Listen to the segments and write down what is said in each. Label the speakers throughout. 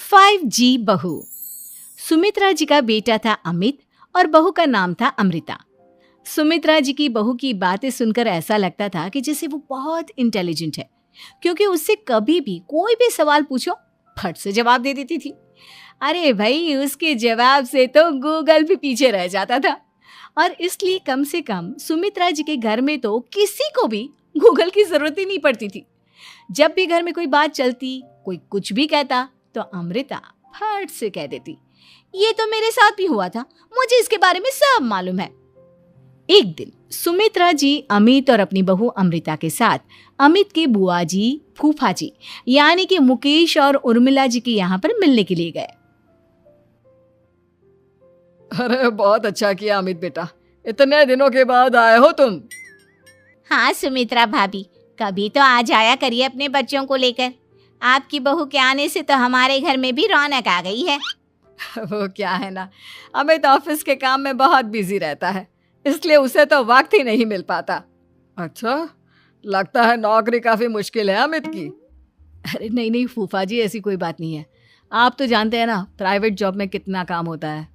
Speaker 1: 5G बहू। सुमित्रा जी का बेटा था अमित और बहू का नाम था अमृता। सुमित्रा जी की बहू की बातें सुनकर ऐसा लगता था कि जैसे वो बहुत इंटेलिजेंट है, क्योंकि उससे कभी भी कोई भी सवाल पूछो फट से जवाब दे देती थी। अरे भाई, उसके जवाब से तो गूगल भी पीछे रह जाता था। और इसलिए कम से कम सुमित्रा जी के घर में तो किसी को भी गूगल की जरूरत ही नहीं पड़ती थी। जब भी घर में कोई बात चलती, कोई कुछ भी कहता, तो अमृता फट से कह देती, ये तो मेरे साथ भी हुआ था, मुझे इसके बारे में सब मालूम है। एक दिन सुमित्रा जी अमित और अपनी बहू अमृता के साथ अमित के बुआ जी, फूफा जी यानी कि मुकेश और उर्मिला जी के यहाँ पर मिलने के लिए गए।
Speaker 2: अरे बहुत अच्छा किया अमित बेटा, इतने दिनों के बाद आए हो तुम।
Speaker 3: हाँ सुमित्रा भाभी, कभी तो आ जाया करिए अपने बच्चों को लेकर। आपकी बहू के आने से तो हमारे घर में भी रौनक आ गई है।
Speaker 2: वो क्या है ना, अमित ऑफिस के काम में बहुत बिजी रहता है, इसलिए उसे तो वक्त ही नहीं मिल पाता। अच्छा, लगता है नौकरी काफी मुश्किल है अमित की।
Speaker 1: अरे नहीं नहीं फूफा जी, ऐसी कोई बात नहीं है। आप तो जानते हैं ना प्राइवेट जॉब में कितना काम होता है।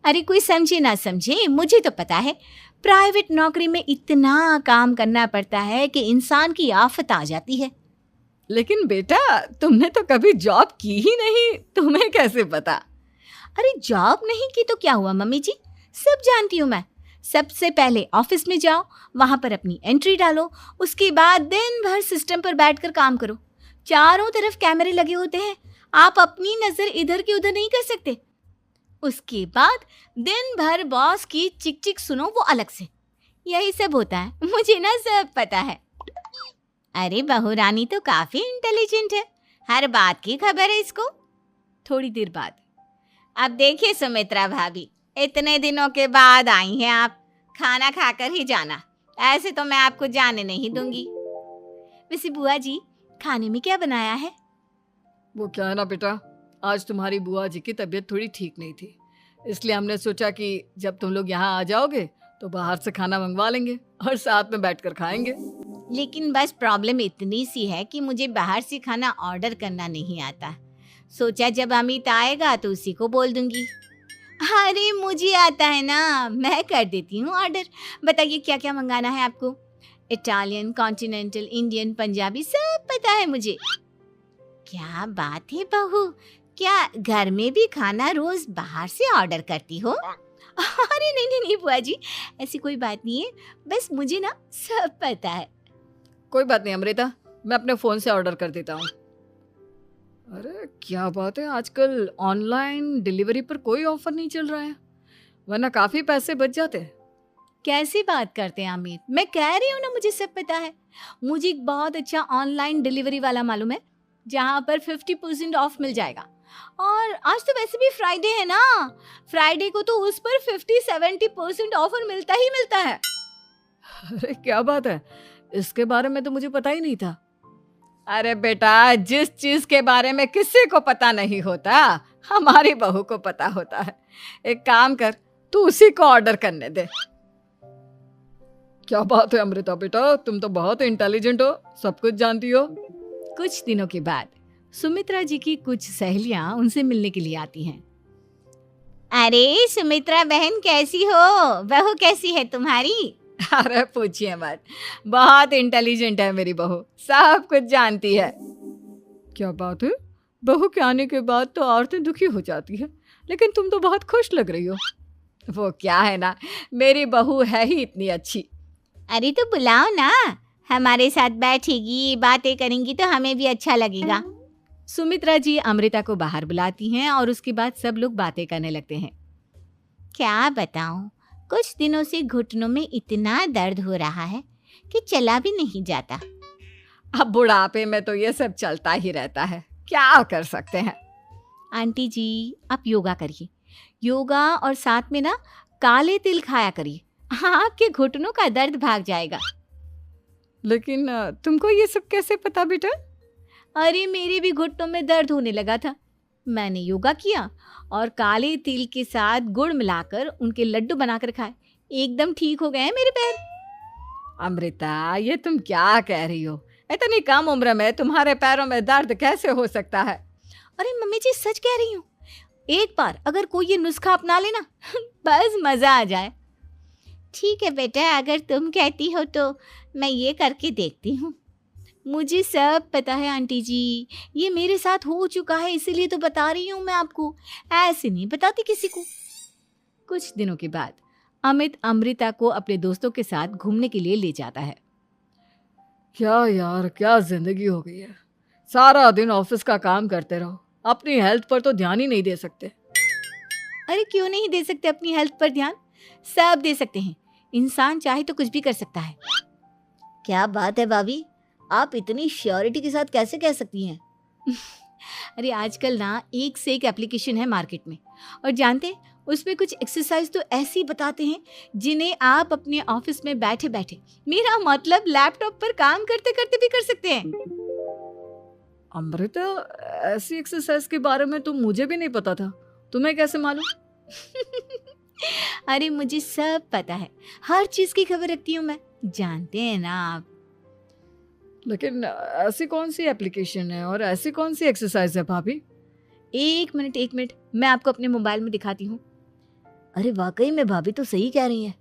Speaker 3: अरे कोई समझे ना समझे, मुझे तो पता है प्राइवेट नौकरी में इतना काम करना पड़ता है कि इंसान की आफत आ जाती है।
Speaker 2: लेकिन बेटा, तुमने तो कभी जॉब की ही नहीं, तुम्हें कैसे पता?
Speaker 3: अरे जॉब नहीं की तो क्या हुआ मम्मी जी, सब जानती हूँ मैं। सबसे पहले ऑफिस में जाओ, वहां पर अपनी एंट्री डालो, उसके बाद दिन भर सिस्टम पर बैठकर काम करो। चारों तरफ कैमरे लगे होते हैं, आप अपनी नजर इधर की उधर नहीं कर सकते। उसके बाद दिन भर बॉस की चिक चिक सुनो, वो अलग से। यही सब होता है, मुझे ना सब पता है। अरे बहू रानी तो काफी इंटेलिजेंट है, हर बात की खबर है इसको।
Speaker 1: थोड़ी देर बाद,
Speaker 3: अब देखिए सुमित्रा भाभी, इतने दिनों के बाद आई हैं आप, खाना खाकर ही जाना, ऐसे तो मैं आपको जाने नहीं दूंगी।
Speaker 1: वैसे बुआ जी, खाने में क्या बनाया है?
Speaker 2: वो क्या है ना बेटा, आज तुम्हारी बुआ जी की तबीयत थोड़ी ठीक नहीं थी, इसलिए हमने सोचा कि जब तुम लोग यहाँ आ जाओगे तो बाहर से खाना मंगवा लेंगे और साथ में बैठकर खाएंगे।
Speaker 3: लेकिन बस प्रॉब्लम इतनी सी है कि मुझे बाहर से खाना ऑर्डर करना नहीं आता। सोचा जब अमित आएगा तो उसी को बोल दूंगी। अरे मुझे आता है ना, मैं कर देती हूँ ऑर्डर। बताइए क्या क्या मंगाना है आपको? इटालियन, कॉन्टिनेंटल, इंडियन, पंजाबी, सब पता है मुझे। क्या बात है बहू, क्या घर में भी खाना रोज बाहर से ऑर्डर करती हो?
Speaker 1: अरे नहीं नहीं नहीं बुआ जी, ऐसी कोई बात नहीं है, बस मुझे ना सब पता है।
Speaker 2: कोई बात नहीं अमृता, मैं अपने फोन से ऑर्डर कर देता हूँ। अरे क्या बात है, आजकल ऑनलाइन डिलीवरी पर कोई ऑफर नहीं चल रहा है, वरना काफी पैसे बच जाते हैं।
Speaker 1: कैसी बात करते हैं अमित, मैं कह रही हूँ ना मुझे सब पता है। मुझे एक बहुत अच्छा ऑनलाइन डिलीवरी वाला मालूम है, जहाँ पर 50% ऑफ मिल जाएगा। और आज तो वैसे भी फ्राइडे है ना, फ्राइडे को तो उस पर 50-70% ऑफर मिलता ही मिलता है।
Speaker 2: अरे क्या बात है, इसके बारे में तो मुझे पता ही नहीं था। अरे बेटा, जिस चीज के बारे में किसी को पता नहीं होता, हमारी बहू को पता होता है। एक काम कर, तू उसी को ऑर्डर करने दे। क्या बात है अमृता बेटा, तुम तो बहुत इंटेलिजेंट हो, सब कुछ जानती हो।
Speaker 1: कुछ दिनों के बाद सुमित्रा जी की कुछ सहेलियां उनसे मिलने के लिए आती हैं।
Speaker 3: अरे सुमित्रा बहन कैसी हो, बहू कैसी है तुम्हारी?
Speaker 2: अरे पूछिए मत, बहुत इंटेलिजेंट है मेरी बहू, सब कुछ जानती है। क्या बात है, बहू के आने के बाद तो औरतें दुखी हो जाती है, लेकिन तुम तो बहुत खुश लग रही हो। वो क्या है ना, मेरी बहू है ही इतनी अच्छी।
Speaker 3: अरे तो बुलाओ ना, हमारे साथ बैठेगी, बातें करेंगी तो हमें भी अच्छा लगेगा।
Speaker 1: सुमित्रा जी अमृता को बाहर बुलाती हैं और उसके बाद सब लोग बातें करने लगते हैं।
Speaker 3: क्या बताऊं, कुछ दिनों से घुटनों में इतना दर्द हो रहा है कि चला भी नहीं जाता।
Speaker 2: अब बुढ़ापे में तो ये सब चलता ही रहता है, क्या कर सकते हैं।
Speaker 1: आंटी जी, आप योगा करिए, योगा और साथ में ना काले तिल खाया करिए, आपके घुटनों का दर्द भाग जाएगा।
Speaker 2: लेकिन तुमको ये सब कैसे पता बेटा?
Speaker 1: अरे मेरे भी घुटनों में दर्द होने लगा था, मैंने योगा किया और काले तिल के साथ गुड़ मिलाकर उनके लड्डू बनाकर खाए, एकदम ठीक हो गए हैं मेरे पैर।
Speaker 2: अमृता, ये तुम क्या कह रही हो? इतनी कम उम्र में तुम्हारे पैरों में दर्द कैसे हो सकता है?
Speaker 3: अरे मम्मी जी सच कह रही हूँ, एक बार अगर कोई ये नुस्खा अपना लेना बस मज़ा आ जाए। ठीक है बेटा, अगर तुम कहती हो तो मैं ये करके देखती हूँ। मुझे सब पता है आंटी जी, ये मेरे साथ हो चुका है, इसीलिए तो बता रही हूँ मैं आपको, ऐसे नहीं बताती किसी को।
Speaker 1: कुछ दिनों के बाद अमित अमृता को अपने दोस्तों के साथ घूमने के लिए ले जाता है।
Speaker 2: क्या यार, क्या जिंदगी हो गई है। सारा दिन ऑफिस का काम करते रहो, अपनी हेल्थ पर तो ध्यान ही नहीं दे सकते।
Speaker 3: अरे क्यों नहीं दे सकते अपनी हेल्थ पर ध्यान, सब दे सकते हैं। इंसान चाहे तो कुछ भी कर सकता है। क्या बात है भाभी, आप इतनी श्योरिटी के साथ कैसे कह सकती हैं?
Speaker 1: अरे आजकल ना एक से एक एप्लीकेशन है मार्केट में, और जानते हैं उसमें कुछ एक्सरसाइज तो ऐसी बताते हैं जिन्हें आप अपने ऑफिस में बैठे बैठे, मेरा मतलब लैपटॉप पर काम करते करते भी कर सकते हैं।
Speaker 2: अमृता, ऐसी एक्सरसाइज के बारे में तो मुझे भी नहीं पता था, तुम्हें कैसे मालूम?
Speaker 3: अरे मुझे सब पता है, हर चीज की खबर रखती हूँ मैं, जानते हैं ना आप।
Speaker 2: लेकिन ऐसी कौन सी एप्लीकेशन है और ऐसी कौन सी एक्सरसाइज है भाभी?
Speaker 1: एक मिनट, मैं आपको अपने मोबाइल में दिखाती हूँ।
Speaker 3: अरे वाकई में भाभी तो सही कह रही हैं।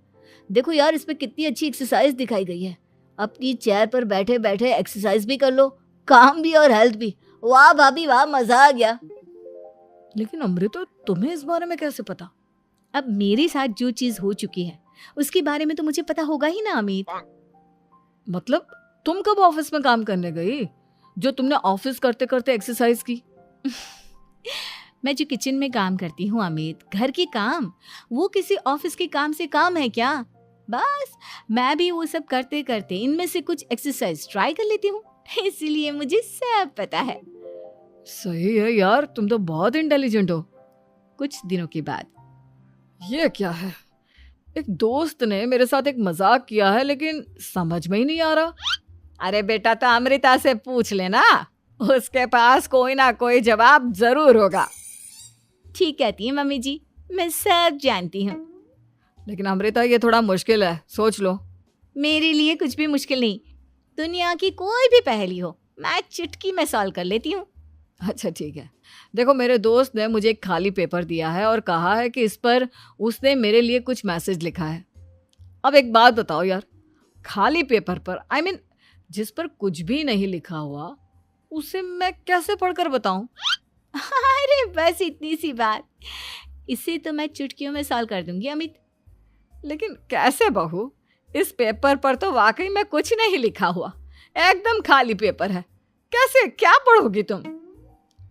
Speaker 3: देखो यार, इसमें कितनी अच्छी एक्सरसाइज दिखाई गई है। अपनी चेयर पर बैठे बैठे एक्सरसाइज भी कर लो, काम भी और हेल्थ भी। वाह भाभी वाह, मजा आ गया।
Speaker 2: लेकिन अमृता, तुम्हें इस बारे में कैसे पता?
Speaker 1: अब मेरे साथ जो चीज हो चुकी है उसके बारे में तो मुझे पता होगा ही ना अमित।
Speaker 2: मतलब तुम कब ऑफिस में काम करने गई जो तुमने ऑफिस करते करते एक्सरसाइज की?
Speaker 1: मैं जो किचन में काम करती हूँ अमित, घर के काम, वो किसी ऑफिस के काम से काम है क्या? बस मैं भी वो सब करते करते इनमें से कुछ एक्सरसाइज ट्राई कर लेती हूँ, इसीलिए मुझे सब पता है।
Speaker 2: सही है यार, तुम तो बहुत इंटेलिजेंट हो।
Speaker 1: कुछ दिनों के बाद
Speaker 2: ये क्या है, एक दोस्त ने मेरे साथ एक मजाक किया है लेकिन समझ में ही नहीं आ रहा।
Speaker 1: अरे बेटा, तो अमृता से पूछ लेना, उसके पास कोई ना कोई जवाब जरूर होगा। ठीक कहती है मम्मी जी, मैं सब जानती हूँ।
Speaker 2: लेकिन अमृता, ये थोड़ा मुश्किल है, सोच लो।
Speaker 1: मेरे लिए कुछ भी मुश्किल नहीं, दुनिया की कोई भी पहेली हो मैं चुटकी में सॉल्व कर लेती हूँ।
Speaker 2: अच्छा ठीक है, देखो मेरे दोस्त ने मुझे एक खाली पेपर दिया है और कहा है कि इस पर उसने मेरे लिए कुछ मैसेज लिखा है। अब एक बात बताओ यार, खाली पेपर पर, I mean, जिस पर कुछ भी नहीं लिखा हुआ, उसे मैं कैसे पढ़कर बताऊं?
Speaker 1: अरे बस इतनी सी बात, इसे तो मैं चुटकियों में सॉल्व कर दूंगी अमित।
Speaker 2: लेकिन कैसे बहू, इस पेपर पर तो वाकई में कुछ नहीं लिखा हुआ, एकदम खाली पेपर है, कैसे, क्या पढ़ोगी तुम?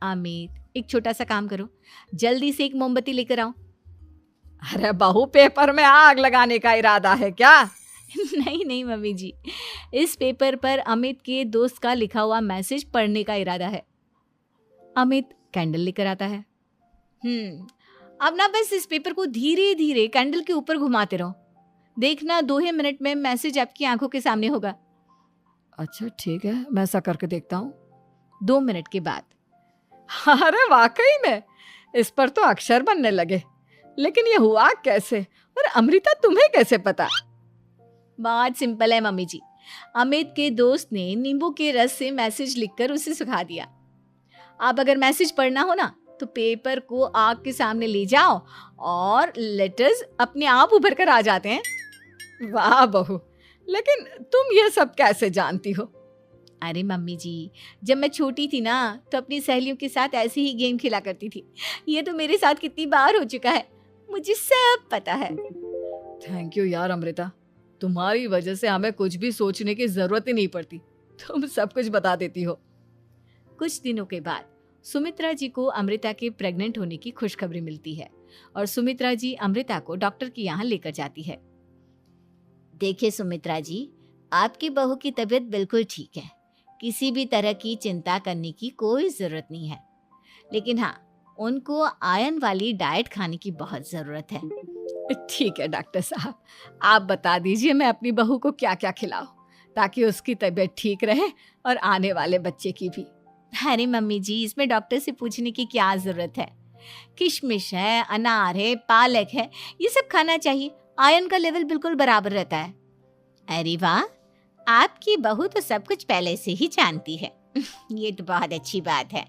Speaker 1: अमित, एक छोटा सा काम करो, जल्दी से एक मोमबत्ती लेकर आओ।
Speaker 2: अरे बहू, पेपर में आग लगाने का इरादा है क्या?
Speaker 1: नहीं मम्मी जी, इस पेपर पर अमित के दोस्त का लिखा हुआ मैसेज पढ़ने का इरादा है। अमित कैंडल लेकर आता है। अब ना बस इस पेपर को धीरे धीरे कैंडल के ऊपर घुमाते रहो, देखना 2 ही मिनट में मैसेज आपकी आंखों के सामने होगा।
Speaker 2: अच्छा ठीक है, मैं ऐसा करके देखता हूँ।
Speaker 1: 2 मिनट के बाद,
Speaker 2: अरे वाकई में इस पर तो अक्षर बनने लगे, लेकिन ये हुआ कैसे? और अमृता, तुम्हें कैसे पता?
Speaker 1: बहुत सिंपल है मम्मी जी, अमित के दोस्त ने नींबू के रस से मैसेज लिखकर उसे सुखा दिया। अब अगर मैसेज पढ़ना हो ना तो पेपर को आग के सामने ले जाओ और लेटर्स अपने आप उभर कर आ जाते हैं।
Speaker 2: वाह बहू, लेकिन तुम ये सब कैसे जानती हो?
Speaker 1: अरे मम्मी जी, जब मैं छोटी थी ना तो अपनी सहेलियों के साथ ऐसे ही गेम खेला करती थी। ये तो मेरे साथ कितनी बार हो चुका है, मुझे सब पता है।
Speaker 2: थैंक यू यार अमृता, तुम्हारी वजह से हमें कुछ भी सोचने की जरूरत ही नहीं पड़ती, तुम सब कुछ बता देती हो।
Speaker 1: कुछ दिनों के बाद सुमित्रा जी को अमृता के प्रेग्नेंट होने की खुशखबरी मिलती है और सुमित्रा जी अमृता को डॉक्टर के यहाँ लेकर जाती है।
Speaker 3: देखिए सुमित्रा जी, आपकी बहू की तबीयत बिल्कुल ठीक है, किसी भी तरह की चिंता करने की कोई ज़रूरत नहीं है, लेकिन हाँ, उनको आयरन वाली डाइट खाने की बहुत ज़रूरत है।
Speaker 2: ठीक है डॉक्टर साहब, आप बता दीजिए मैं अपनी बहू को क्या क्या खिलाऊं ताकि उसकी तबीयत ठीक रहे और आने वाले बच्चे की भी।
Speaker 1: अरे मम्मी जी, इसमें डॉक्टर से पूछने की क्या ज़रूरत है, किशमिश है, अनार है, पालक है, ये सब खाना चाहिए, आयरन का लेवल बिल्कुल बराबर रहता है।
Speaker 3: अरे वाह, आपकी बहू तो सब कुछ पहले से ही जानती है। ये तो बहुत अच्छी बात है।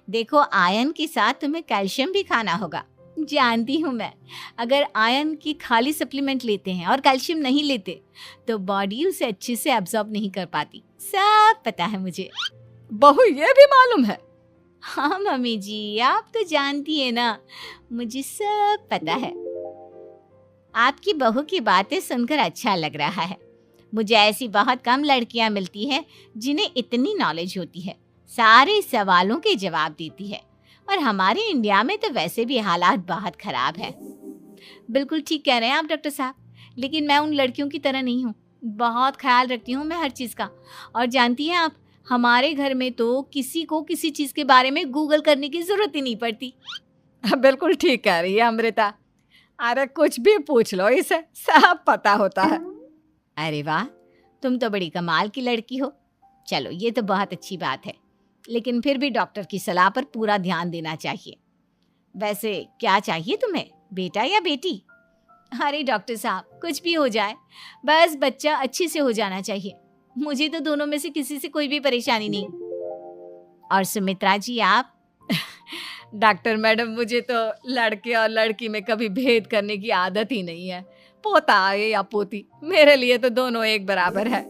Speaker 3: देखो, आयरन के साथ तुम्हें कैल्शियम भी खाना होगा। जानती हूँ मैं, अगर आयरन की खाली सप्लीमेंट लेते हैं और कैल्शियम नहीं लेते तो बॉडी उसे अच्छे से एब्जॉर्ब नहीं कर पाती। सब पता है मुझे।
Speaker 2: बहू ये भी मालूम है?
Speaker 3: हाँ मम्मी जी, आप तो जानती है ना, मुझे सब पता है। आपकी बहू की बातें सुनकर अच्छा लग रहा है। मुझे ऐसी बहुत कम लड़कियां मिलती हैं जिन्हें इतनी नॉलेज होती है, सारे सवालों के जवाब देती है। और हमारे इंडिया में तो वैसे भी हालात बहुत खराब है। बिल्कुल ठीक कह रहे हैं आप डॉक्टर साहब, लेकिन मैं उन लड़कियों की तरह नहीं हूँ। बहुत ख्याल रखती हूँ मैं हर चीज़ का। और जानती हैं आप, हमारे घर में तो किसी को किसी चीज़ के बारे में गूगल करने की ज़रूरत ही नहीं पड़ती।
Speaker 2: बिल्कुल ठीक कह रही है अमृता। अरे कुछ भी पूछ लो इसे, सब पता होता है।
Speaker 3: अरे वाह, तुम तो बड़ी कमाल की लड़की हो। चलो, ये तो बहुत अच्छी बात है, लेकिन फिर भी डॉक्टर की सलाह पर पूरा ध्यान देना चाहिए। वैसे क्या चाहिए तुम्हें, बेटा या बेटी? अरे डॉक्टर साहब, कुछ भी हो जाए, बस बच्चा अच्छे से हो जाना चाहिए। मुझे तो दोनों में से किसी से कोई भी परेशानी नहीं। और सुमित्रा जी, आप?
Speaker 2: डॉक्टर मैडम, मुझे तो लड़के और लड़की में कभी भेद करने की आदत ही नहीं है। पोता आए या पोती, मेरे लिए तो दोनों एक बराबर है।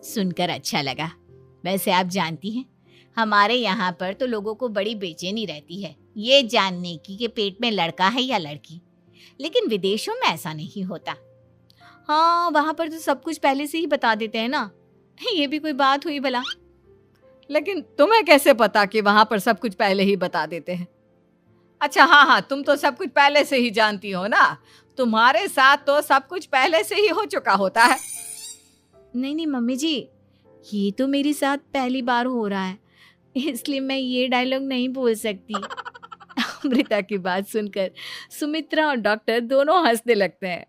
Speaker 3: सुनकर अच्छा लगा। वैसे आप जानती हैं, हमारे यहाँ पर तो लोगों को बड़ी बेचैनी रहती है ये जानने की कि पेट में लड़का है या लड़की, लेकिन विदेशों में ऐसा नहीं होता।
Speaker 1: हाँ, वहाँ पर तो सब कुछ पहले से ही बता देते हैं ना। ये भी कोई बात हुई भला?
Speaker 2: लेकिन तुम्हें कैसे पता कि वहां पर सब कुछ पहले ही बता देते हैं? अच्छा हाँ, तुम तो सब कुछ पहले से ही जानती हो ना। तुम्हारे साथ तो सब कुछ पहले से ही हो चुका होता है।
Speaker 1: नहीं मम्मी जी, ये तो मेरे साथ पहली बार हो रहा है, इसलिए मैं ये डायलॉग नहीं बोल सकती। अमृता की बात सुनकर सुमित्रा और डॉक्टर दोनों हंसने लगते हैं।